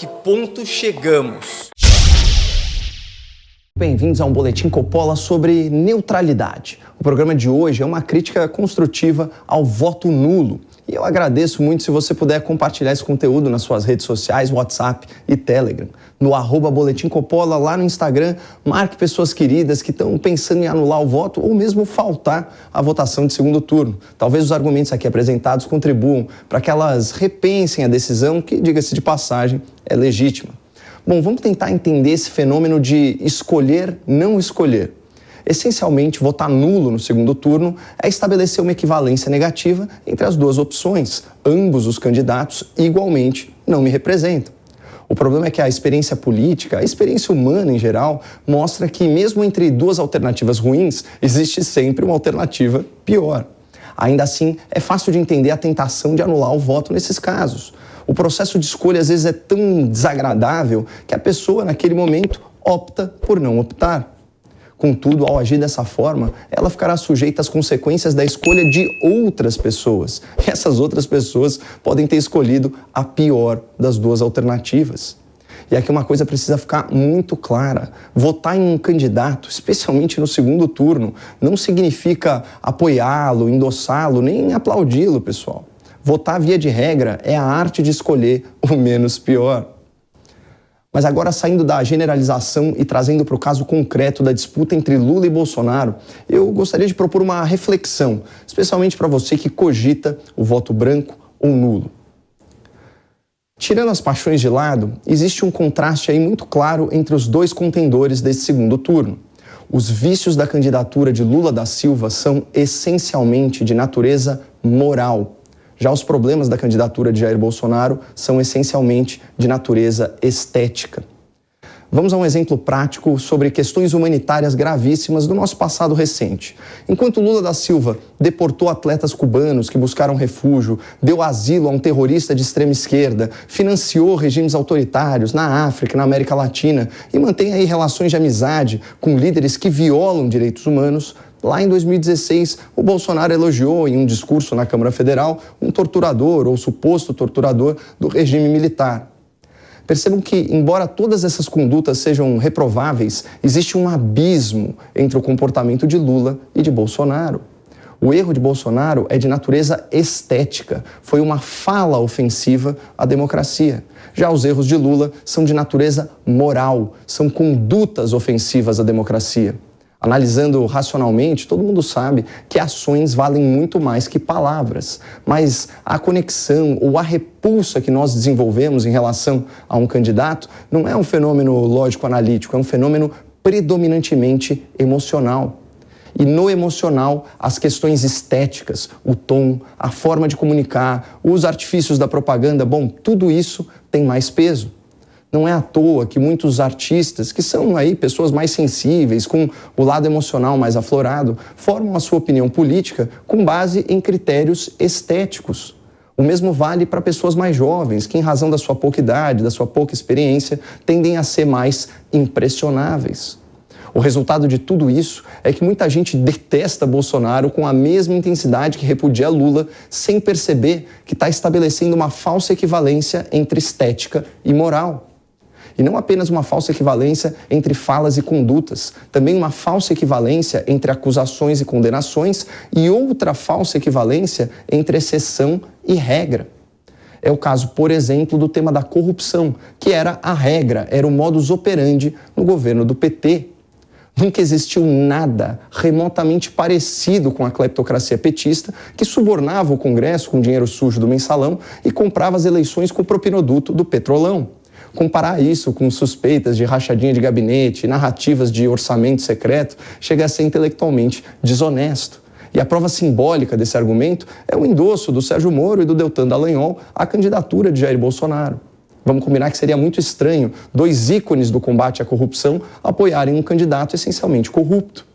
que ponto chegamos? Bem-vindos a um Boletim Coppola sobre neutralidade. O programa de hoje é uma crítica construtiva ao voto nulo. E eu agradeço muito se você puder compartilhar esse conteúdo nas suas redes sociais, WhatsApp e Telegram. No @Boletim Coppola, lá no Instagram, marque pessoas queridas que estão pensando em anular o voto ou mesmo faltar à votação de segundo turno. Talvez os argumentos aqui apresentados contribuam para que elas repensem a decisão que, diga-se de passagem, é legítima. Bom, vamos tentar entender esse fenômeno de escolher, não escolher. Essencialmente, votar nulo no segundo turno é estabelecer uma equivalência negativa entre as duas opções. Ambos os candidatos, igualmente, não me representam. O problema é que a experiência política, a experiência humana em geral, mostra que mesmo entre duas alternativas ruins, existe sempre uma alternativa pior. Ainda assim, é fácil de entender a tentação de anular o voto nesses casos. O processo de escolha às vezes é tão desagradável que a pessoa, naquele momento, opta por não optar. Contudo, ao agir dessa forma, ela ficará sujeita às consequências da escolha de outras pessoas. E essas outras pessoas podem ter escolhido a pior das duas alternativas. E aqui uma coisa precisa ficar muito clara. Votar em um candidato, especialmente no segundo turno, não significa apoiá-lo, endossá-lo, nem aplaudi-lo, pessoal. Votar, via de regra, é a arte de escolher o menos pior. Mas agora, saindo da generalização e trazendo para o caso concreto da disputa entre Lula e Bolsonaro, eu gostaria de propor uma reflexão, especialmente para você que cogita o voto branco ou nulo. Tirando as paixões de lado, existe um contraste aí muito claro entre os dois contendores desse segundo turno. Os vícios da candidatura de Lula da Silva são essencialmente de natureza moral. Já os problemas da candidatura de Jair Bolsonaro são essencialmente de natureza estética. Vamos a um exemplo prático sobre questões humanitárias gravíssimas do nosso passado recente. Enquanto Lula da Silva deportou atletas cubanos que buscaram refúgio, deu asilo a um terrorista de extrema esquerda, financiou regimes autoritários na África e na América Latina e mantém aí relações de amizade com líderes que violam direitos humanos, lá em 2016, o Bolsonaro elogiou em um discurso na Câmara Federal um torturador ou suposto torturador do regime militar. Percebam que, embora todas essas condutas sejam reprováveis, existe um abismo entre o comportamento de Lula e de Bolsonaro. O erro de Bolsonaro é de natureza estética, foi uma fala ofensiva à democracia. Já os erros de Lula são de natureza moral, são condutas ofensivas à democracia. Analisando racionalmente, todo mundo sabe que ações valem muito mais que palavras, mas a conexão ou a repulsa que nós desenvolvemos em relação a um candidato não é um fenômeno lógico-analítico, é um fenômeno predominantemente emocional. E no emocional, as questões estéticas, o tom, a forma de comunicar, os artifícios da propaganda, bom, tudo isso tem mais peso. Não é à toa que muitos artistas, que são aí pessoas mais sensíveis, com o lado emocional mais aflorado, formam a sua opinião política com base em critérios estéticos. O mesmo vale para pessoas mais jovens, que em razão da sua pouca idade, da sua pouca experiência, tendem a ser mais impressionáveis. O resultado de tudo isso é que muita gente detesta Bolsonaro com a mesma intensidade que repudia Lula, sem perceber que está estabelecendo uma falsa equivalência entre estética e moral. E não apenas uma falsa equivalência entre falas e condutas, também uma falsa equivalência entre acusações e condenações e outra falsa equivalência entre exceção e regra. É o caso, por exemplo, do tema da corrupção, que era a regra, era o modus operandi no governo do PT. Nunca existiu nada remotamente parecido com a cleptocracia petista, que subornava o Congresso com dinheiro sujo do mensalão e comprava as eleições com o propinoduto do petrolão. Comparar isso com suspeitas de rachadinha de gabinete, narrativas de orçamento secreto, chega a ser intelectualmente desonesto. E a prova simbólica desse argumento é o endosso do Sérgio Moro e do Deltan Dallagnol à candidatura de Jair Bolsonaro. Vamos combinar que seria muito estranho dois ícones do combate à corrupção apoiarem um candidato essencialmente corrupto.